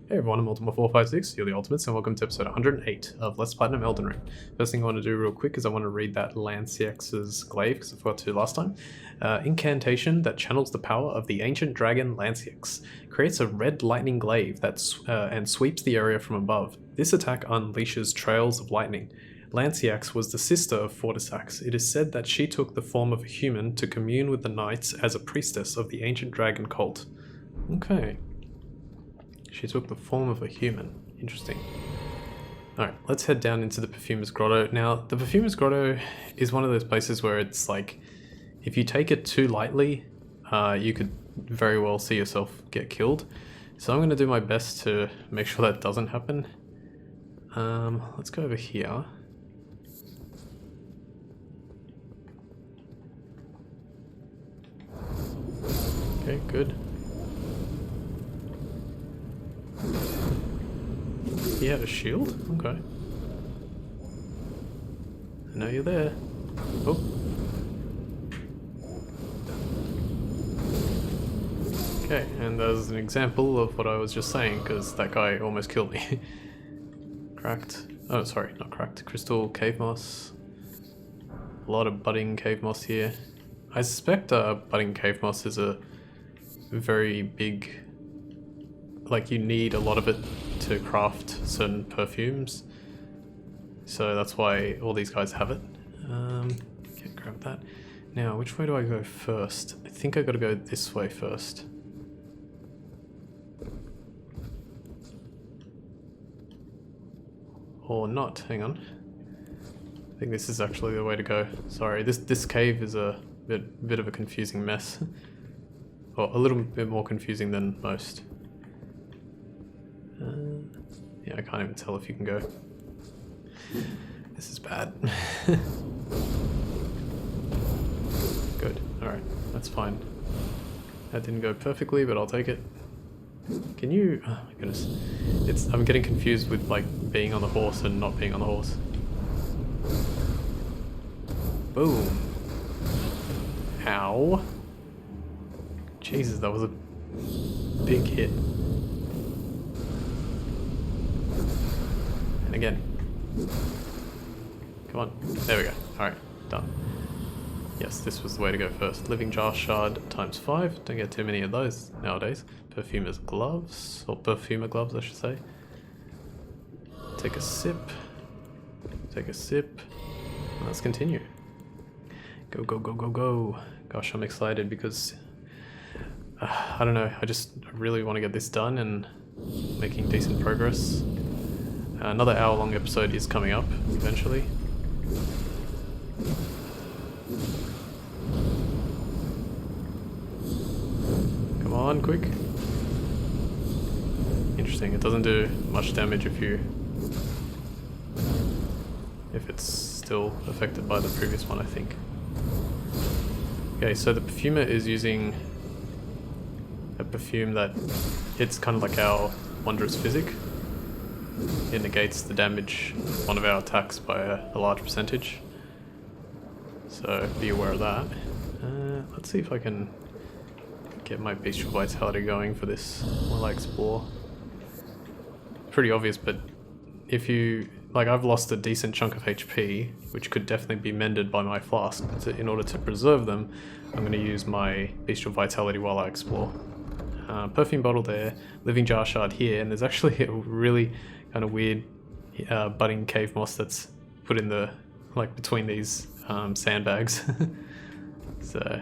Hey everyone, I'm Ultima456, you're the Ultimates, and welcome to episode 108 of Let's Platinum Elden Ring. First thing I want to do real quick is I want to read that Lanciex's glaive, because I forgot to last time. Incantation that channels the power of the ancient dragon Lanciex. Creates a red lightning glaive and sweeps the area from above. This attack unleashes trails of lightning. Lanciex was the sister of Fortisax. It is said that she took the form of a human to commune with the knights as a priestess of the ancient dragon cult. Okay. She took the form of a human. Interesting. Alright, let's head down into the Perfumers Grotto. Now, the Perfumers Grotto is one of those places where it's like, if you take it too lightly, you could very well see yourself get killed. So I'm going to do my best to make sure that doesn't happen. Let's go over here. Okay, good. He had a shield? Okay. I know you're there. Oh. Okay, and there's an example of what I was just saying, because that guy almost killed me. Cracked. Oh, sorry, not cracked. Crystal cave moss. A lot of budding cave moss here. I suspect budding cave moss is a very big... like, you need a lot of it to craft certain perfumes, so that's why all these guys have it. Can't grab that. Now, which way do I go first? I think I gotta go this way first. Or not, hang on. I think this is actually the way to go. Sorry, this cave is a bit of a confusing mess. Or a little bit more confusing than most. Yeah, I can't even tell if you can go. This is bad. Good, alright, that's fine. That didn't go perfectly, but I'll take it. Can you... oh my goodness. I'm getting confused with like being on the horse and not being on the horse. Boom. Ow. Jesus, that was a big hit. Again. Come on. There we go. Alright, done. Yes, this was the way to go first. Living Jar Shard times 5. Don't get too many of those nowadays. Perfumer's gloves. Or Perfumer gloves, I should say. Take a sip. Take a sip. And let's continue. Go, go, go, go, go. Gosh, I'm excited because... I don't know. I really want to get this done and making decent progress. Another hour-long episode is coming up, eventually. Come on, quick. Interesting, it doesn't do much damage if it's still affected by the previous one, I think. Okay, so the Perfumer is using a perfume that it's kind of like our Wondrous Physic. It negates the damage of one of our attacks by a large percentage. So be aware of that. Let's see if I can get my Bestial Vitality going for this while I explore. Pretty obvious, but if you... like, I've lost a decent chunk of HP, which could definitely be mended by my flask. In order to preserve them, I'm going to use my Bestial Vitality while I explore. Perfume bottle there, Living Jar Shard here, and there's actually a really kind of weird budding cave moss that's put in the, like, between these sandbags. So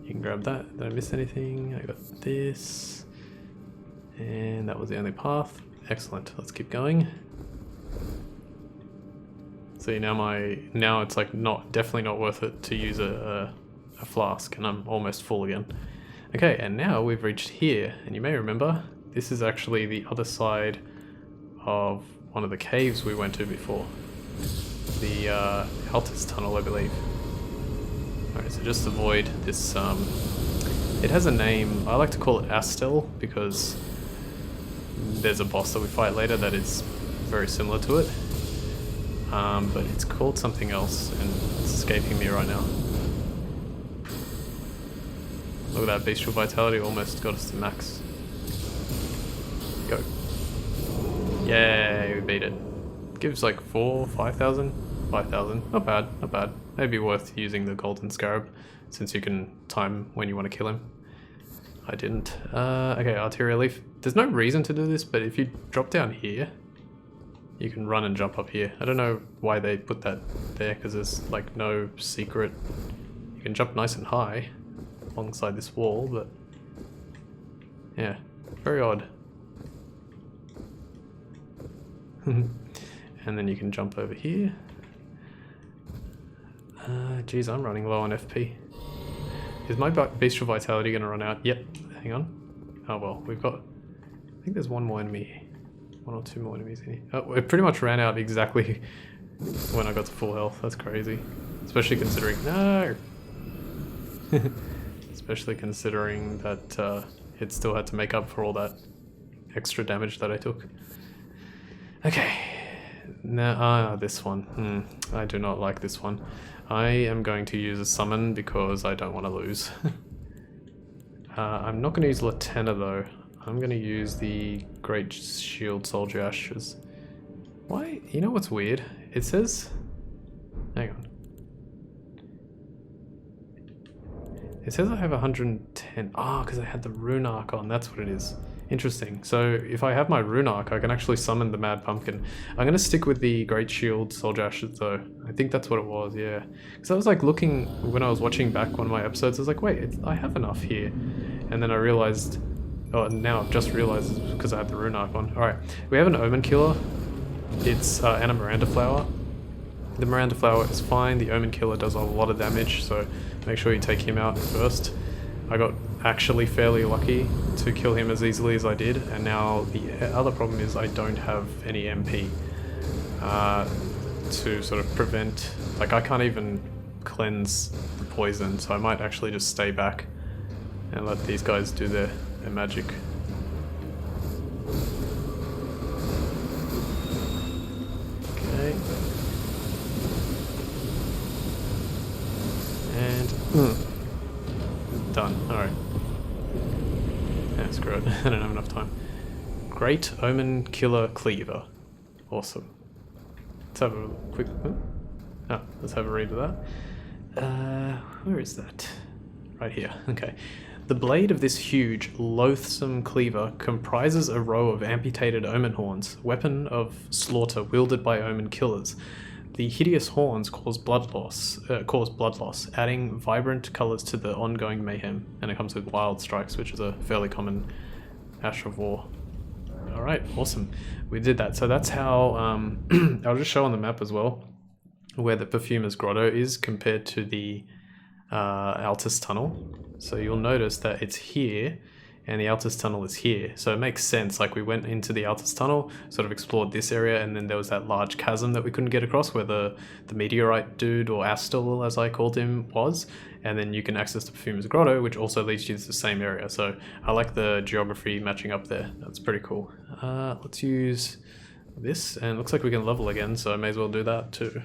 you can grab that. Did I miss anything? I got this, and that was the only path. Excellent. Let's keep going. See, now it's like definitely not worth it to use a flask, and I'm almost full again. Okay, and now we've reached here, and you may remember, this is actually the other side of one of the caves we went to before. The Altus Tunnel, I believe. Alright, so just avoid this, it has a name, I like to call it Astel, because there's a boss that we fight later that is very similar to it. But it's called something else, and it's escaping me right now. Look at that, Bestial Vitality almost got us to max. Go. Yay, we beat it. Gives like 5,000? 5,000. Not bad, not bad. Maybe worth using the golden scarab, since you can time when you want to kill him. I didn't. Okay, arterial leaf. There's no reason to do this, but if you drop down here, you can run and jump up here. I don't know why they put that there, because there's like no secret. You can jump nice and high alongside this wall, but yeah, very odd. And then you can jump over here. Geez, I'm running low on FP. Is my bestial vitality going to run out? Yep. Hang on. Oh well, we've got... I think there's one more enemy. One or two more enemies in here. Oh, it pretty much ran out exactly when I got to full health. That's crazy. Especially considering... No! Especially considering that it still had to make up for all that extra damage that I took. Okay. Now, this one. I do not like this one. I am going to use a summon because I don't want to lose. I'm not going to use Latenna though. I'm going to use the Great Shield Soldier Ashes. Why? You know what's weird? It says... Hang on. It says I have 110. Ah, because I had the Rune Arc on. That's what it is. Interesting. So if I have my Rune Arc, I can actually summon the Mad Pumpkin. I'm going to stick with the Great Shield Soldier Ashes though. I think that's what it was, yeah. Because I was like looking, when I was watching back one of my episodes, I was like, wait, I have enough here. And then I realized, oh, now I've just realized it's because I have the Rune Arc on. Alright, we have an Omen Killer. It's and a Miranda Flower. The Miranda Flower is fine. The Omen Killer does a lot of damage, so make sure you take him out first. I got actually fairly lucky to kill him as easily as I did, and now the other problem is I don't have any MP to sort of prevent, like I can't even cleanse the poison, so I might actually just stay back and let these guys do their magic. Okay. And done. Alright. Yeah, screw it. I don't have enough time. Great Omen Killer Cleaver. Awesome. Let's have a quick... let's have a read of that. Where is that? Right here. Okay. The blade of this huge, loathsome cleaver comprises a row of amputated omen horns, weapon of slaughter wielded by omen killers. The hideous horns cause blood loss, adding vibrant colors to the ongoing mayhem, and it comes with wild strikes, which is a fairly common Ash of War. Alright, awesome. We did that. So that's how, I'll just show on the map as well, where the Perfumers Grotto is compared to the Altus Tunnel. So you'll notice that it's here, and the Altus Tunnel is here. So it makes sense, like we went into the Altus Tunnel, sort of explored this area, and then there was that large chasm that we couldn't get across where the meteorite dude, or Astel as I called him, was. And then you can access the Perfumer's Grotto, which also leads you to the same area. So I like the geography matching up there. That's pretty cool. Let's use this, and it looks like we can level again, so I may as well do that too.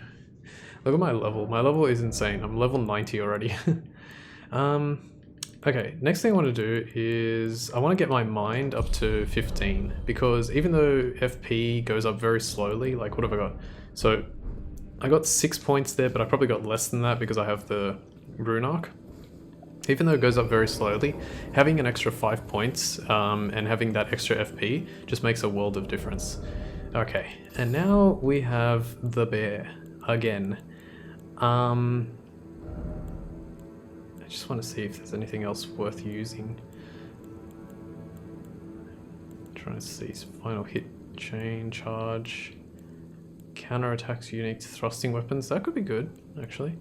Look at my level. My level is insane. I'm level 90 already. Okay, next thing I want to do is I want to get my mind up to 15, because even though FP goes up very slowly, like what have I got? So I got 6 points there, but I probably got less than that because I have the Rune Arc. Even though it goes up very slowly, having an extra 5 points and having that extra FP just makes a world of difference. Okay, and now we have the bear again. I just want to see if there's anything else worth using. Trying to see final hit, chain, charge, counter attacks unique to thrusting weapons. That could be good, actually.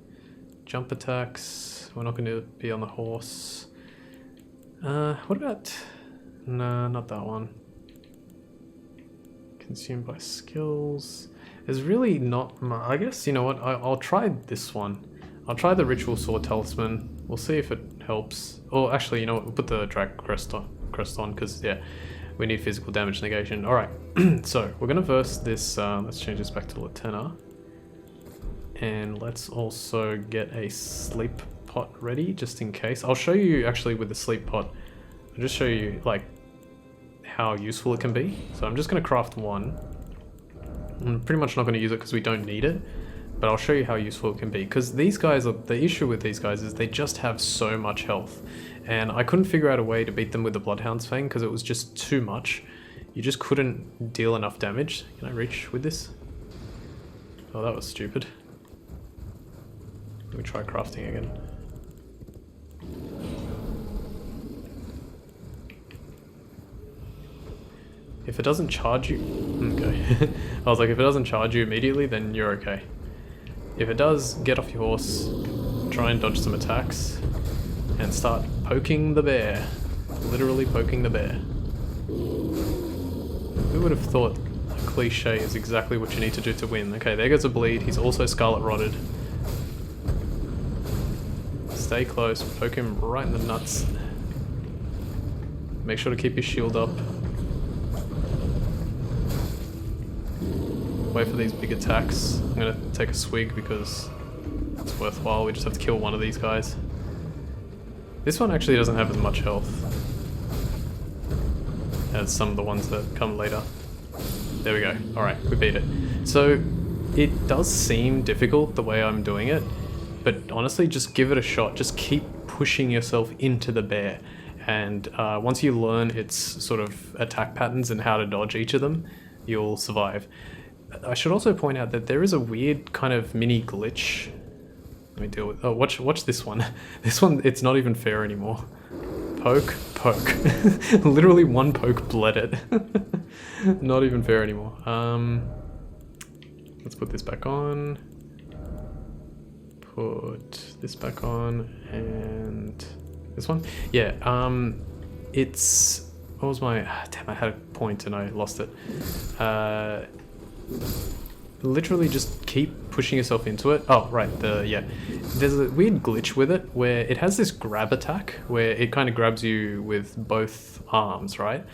Jump attacks. We're not going to be on the horse. What about? No, not that one. Consumed by skills. There's really not much. I guess, you know what? I'll try this one. I'll try the Ritual Sword Talisman. We'll see if it helps. Or actually, you know what? We'll put the Drag Crest on, because, yeah, we need physical damage negation. Alright, so we're going to verse this. Let's change this back to Latenna. And let's also get a sleep pot ready, just in case. I'll show you, actually, with the sleep pot. I'll just show you, like, how useful it can be. So I'm just going to craft one. I'm pretty much not going to use it because we don't need it, but I'll show you how useful it can be. Because these guys, the issue with these guys is they just have so much health, and I couldn't figure out a way to beat them with the Bloodhound's Fang because it was just too much. You just couldn't deal enough damage. Can I reach with this? Oh, that was stupid. Let me try crafting again. If it doesn't charge you... Okay. I was like, if it doesn't charge you immediately, then you're okay. If it does, get off your horse, try and dodge some attacks, and start poking the bear. Literally poking the bear. Who would have thought a cliche is exactly what you need to do to win? Okay, there goes a bleed. He's also scarlet rotted. Stay close, poke him right in the nuts. Make sure to keep your shield up. Wait for these big attacks. I'm gonna take a swig because it's worthwhile. We just have to kill one of these guys. This one actually doesn't have as much health as some of the ones that come later. There we go. Alright, we beat it. So it does seem difficult the way I'm doing it, but honestly, just give it a shot. Just keep pushing yourself into the bear. And once you learn its sort of attack patterns and how to dodge each of them, you'll survive. I should also point out that there is a weird kind of mini glitch. Let me deal with... Oh, watch this one. This one, it's not even fair anymore. Poke, poke. Literally one poke bled it. Not even fair anymore. Let's put this back on. Put this back on, and this one. Yeah. It's... What was my... Damn, I had a point and I lost it. Literally just keep pushing yourself into it. Oh, right, yeah. There's a weird glitch with it where it has this grab attack where it kind of grabs you with both arms, right?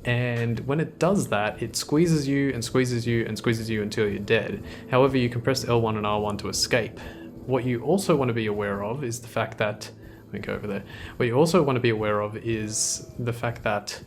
And when it does that, it squeezes you and squeezes you and squeezes you until you're dead. However, you can press L1 and R1 to escape. What you also want to be aware of is the fact that... Let me go over there. What you also want to be aware of is the fact that...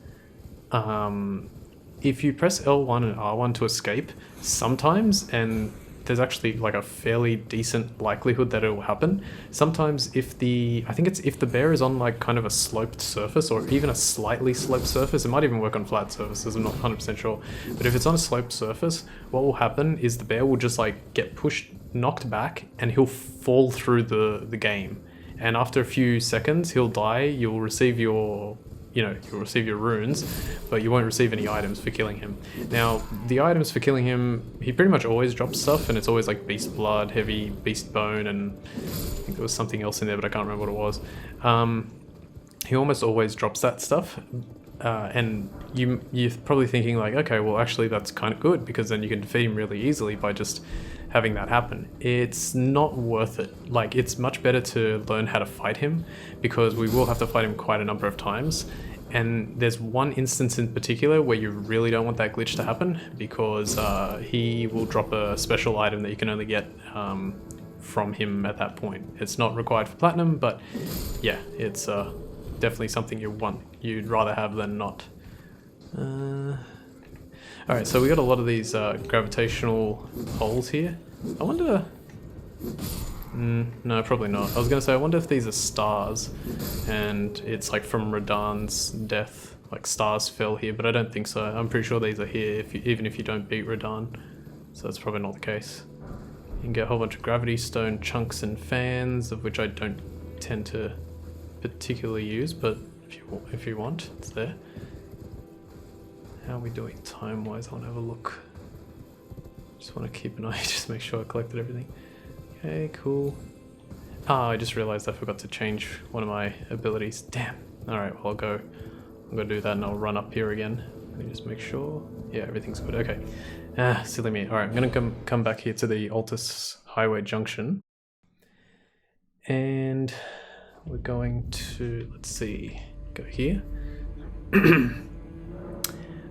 if you press L1 and R1 to escape, sometimes, and there's actually like a fairly decent likelihood that it will happen, sometimes if the, I think it's if the bear is on like kind of a sloped surface or even a slightly sloped surface, it might even work on flat surfaces, I'm not 100% sure, but if it's on a sloped surface, what will happen is the bear will just like get pushed, knocked back, and he'll fall through the game. And after a few seconds, he'll die, you'll receive your... you'll receive your runes, but you won't receive any items for killing him. Now, the items for killing him, he pretty much always drops stuff, and it's always like beast blood, heavy beast bone, and I think there was something else in there, but I can't remember what it was. He almost always drops that stuff, and you're probably thinking like, okay, well actually that's kind of good, because then you can defeat him really easily by just having that happen. It's not worth it. Like, it's much better to learn how to fight him, because we will have to fight him quite a number of times. And there's one instance in particular where you really don't want that glitch to happen, because he will drop a special item that you can only get from him at that point. It's not required for platinum, but yeah, it's definitely something you'd rather have than not. Alright, so we got a lot of these gravitational holes here. I wonder... no, probably not. I was going to say, I wonder if these are stars, and it's like from Radahn's death, like stars fell here, but I don't think so. I'm pretty sure these are here, even if you don't beat Radahn, so that's probably not the case. You can get a whole bunch of gravity stone chunks and fans, of which I don't tend to particularly use, but if you want, it's there. How are we doing time-wise? I want to have a look. Just want to keep an eye, just make sure I collected everything. Okay, cool. Ah, I just realized I forgot to change one of my abilities. Damn. Alright, well I'm gonna do that and I'll run up here again. Let me just make sure. Yeah, everything's good. Okay. Ah, silly me. Alright, I'm gonna come back here to the Altus Highway Junction. And we're going to, let's see, go here.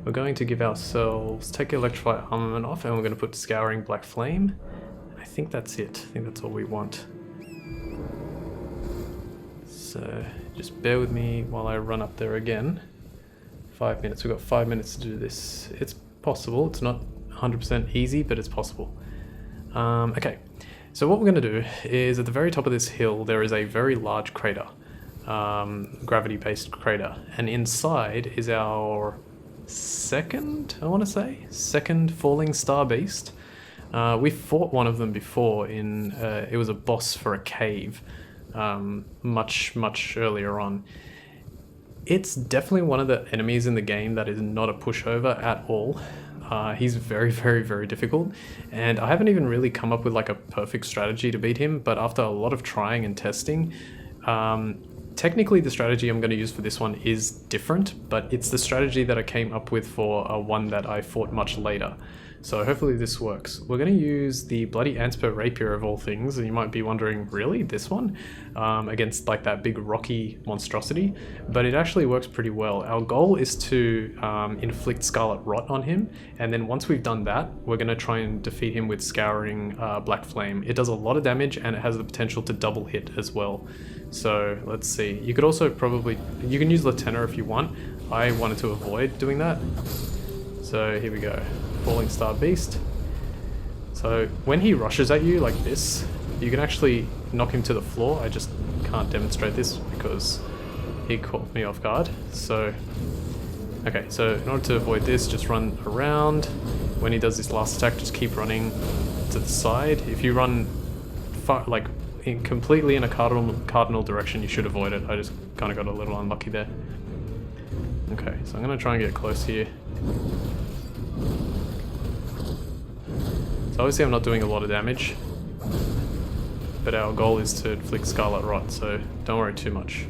We're going to give ourselves, take Electrify Armament off, and we're going to put Scouring Black Flame. I think that's it. I think that's all we want. So just bear with me while I run up there again. 5 minutes. We've got 5 minutes to do this. It's possible. It's not 100% easy, but it's possible. Okay, so what we're going to do is at the very top of this hill there is a very large crater, gravity-based crater, and inside is our second Fallingstar Beast. We fought one of them before in, it was a boss for a cave, much earlier on. It's definitely one of the enemies in the game that is not a pushover at all. He's very difficult, and I haven't even really come up with like a perfect strategy to beat him, but after a lot of trying and testing, technically the strategy I'm going to use for this one is different, but it's the strategy that I came up with for one that I fought much later. So hopefully this works. We're going to use the bloody Antspur Rapier of all things, and you might be wondering, really, this one? Against like that big rocky monstrosity, but it actually works pretty well. Our goal is to inflict Scarlet Rot on him, and then once we've done that, we're going to try and defeat him with Scouring Black Flame. It does a lot of damage, and it has the potential to double hit as well. So let's see. You could also you can use Lieutenant if you want. I wanted to avoid doing that. So here we go. Fallingstar Beast. So when he rushes at you like this, you can actually knock him to the floor. I just can't demonstrate this because he caught me off guard. So, okay, so in order to avoid this, just run around. When he does this last attack, just keep running to the side. If you run far, like completely in a cardinal direction, you should avoid it. I just kind of got a little unlucky there. Okay, so I'm going to try and get close here. So obviously I'm not doing a lot of damage, but our goal is to inflict Scarlet Rot, so don't worry too much.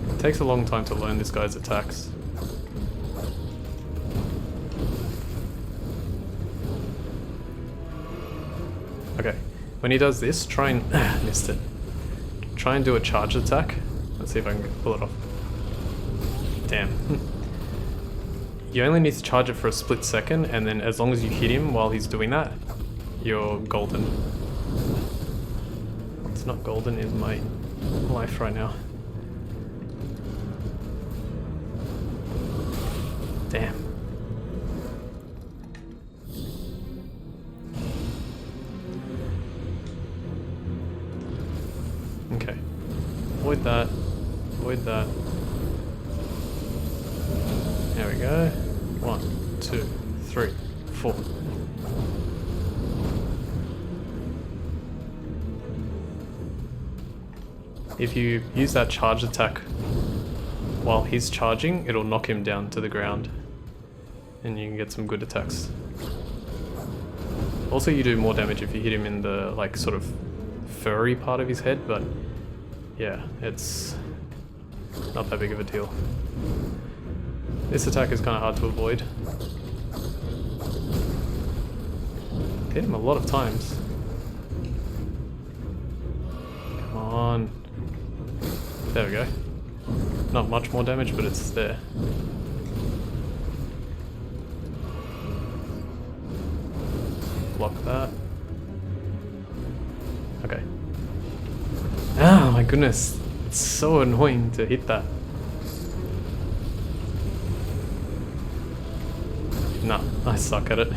It takes a long time to learn this guy's attacks. Okay, when he does this, try and... missed it. Try and do a charge attack. Let's see if I can pull it off. Damn. You only need to charge it for a split second, and then as long as you hit him while he's doing that, you're golden. It's not golden in my life right now. Damn. Okay. Avoid that. Avoid that. There we go. 1, 2, 3, 4. If you use that charge attack while he's charging, it'll knock him down to the ground, and you can get some good attacks. Also, you do more damage if you hit him in the like sort of furry part of his head, but yeah, it's not that big of a deal. This attack is kind of hard to avoid. Hit him a lot of times. Come on. There we go. Not much more damage, but it's there. Block that. Okay. Oh my goodness. It's so annoying to hit that. No, I suck at it.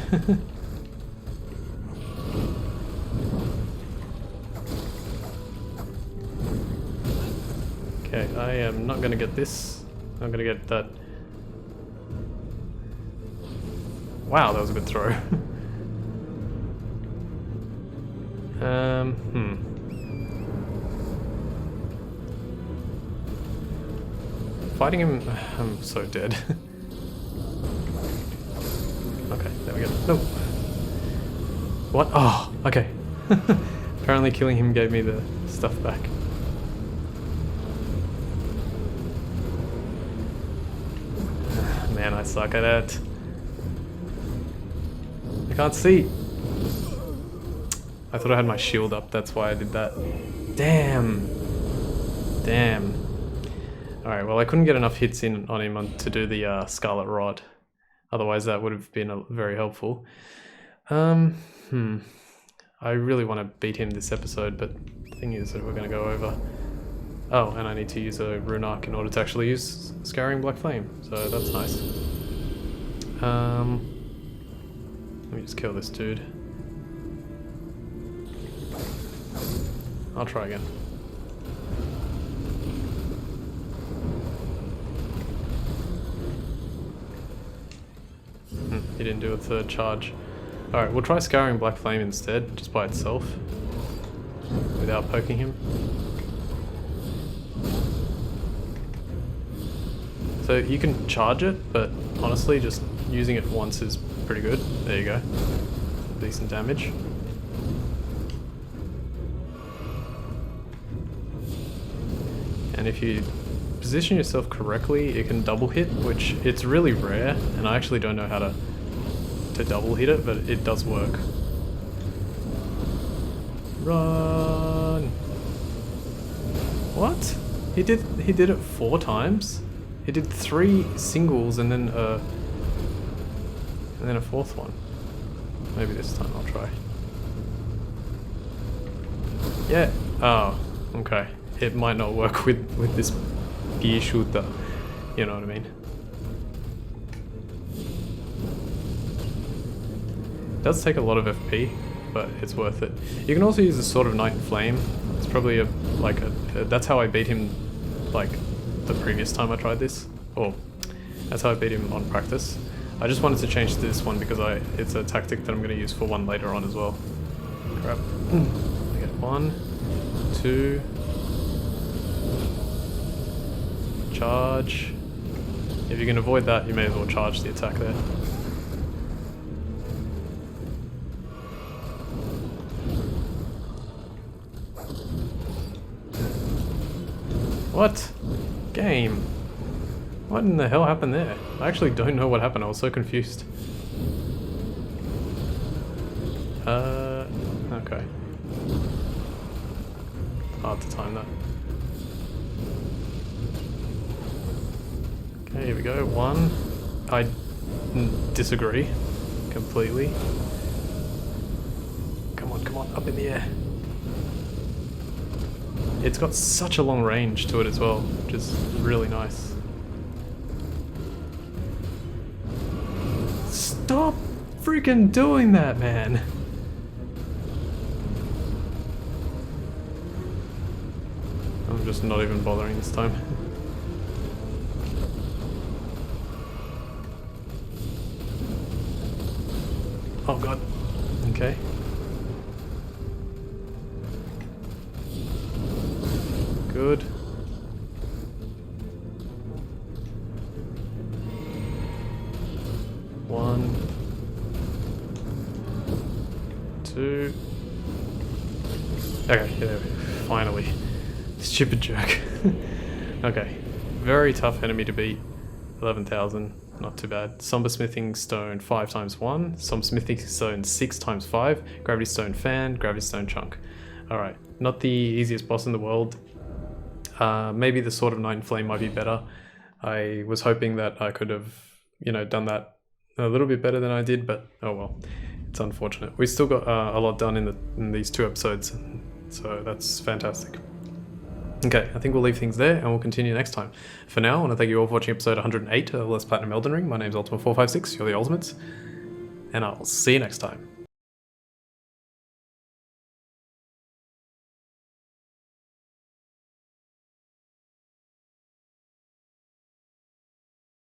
Okay, I am not gonna get this. I'm gonna get that. Wow, that was a good throw. Fighting him, I'm so dead. Okay, there we go. No. What? Oh, okay. Apparently killing him gave me the stuff back. Man, I suck at it. I can't see. I thought I had my shield up, that's why I did that. Damn. Damn. Alright, well I couldn't get enough hits in on him to do the Scarlet Rod. Otherwise that would have been very helpful. I really want to beat him this episode, but the thing is that we're going to go over Oh, and I need to use a rune arc in order to actually use Scouring Black Flame, so that's nice. Let me just kill this dude. I'll try again. He didn't do a third charge. Alright, we'll try Scouring Black Flame instead, just by itself, without poking him. So you can charge it, but honestly just using it once is pretty good. There you go. Decent damage. And if you position yourself correctly, it can double hit, which it's really rare, and I actually don't know how to double hit it, but it does work. Run! What? He did it 4 times? He did 3 singles and then a 4th one. Maybe this time I'll try. Yeah. Oh, okay. It might not work with this gear shooter. You know what I mean? It does take a lot of FP, but it's worth it. You can also use a Sword of Night and Flame. It's probably that's how I beat him, like, the previous time I tried this. Or, that's how I beat him on practice. I just wanted to change to this one because it's a tactic that I'm going to use for one later on as well. Crap. I get 1, 2... charge. If you can avoid that, you may as well charge the attack there. What? Game? What in the hell happened there? I actually don't know what happened, I was so confused. Okay. Hard to time that. Okay, here we go. 1. I disagree completely. Come on, up in the air. It's got such a long range to it as well, which is really nice. Stop freaking doing that, man! I'm just not even bothering this time. Oh god. Okay. Good. One. 2. Okay, there we go. Finally. Stupid jerk. Okay. Very tough enemy to beat. 11,000. Not too bad. Somber Smithing Stone 5 times 1. Somber Smithing Stone 6 times 5. Gravity Stone Fan. Gravity Stone Chunk. Alright. Not the easiest boss in the world. Maybe the Sword of Night and Flame might be better. I was hoping that I could have, done that a little bit better than I did, but oh well. It's unfortunate. We still got a lot done in these 2 episodes, so that's fantastic. Okay, I think we'll leave things there and we'll continue next time. For now, I want to thank you all for watching episode 108 of Let's Platinum Elden Ring. My name's Ultima456, you're the Ultimates, and I'll see you next time.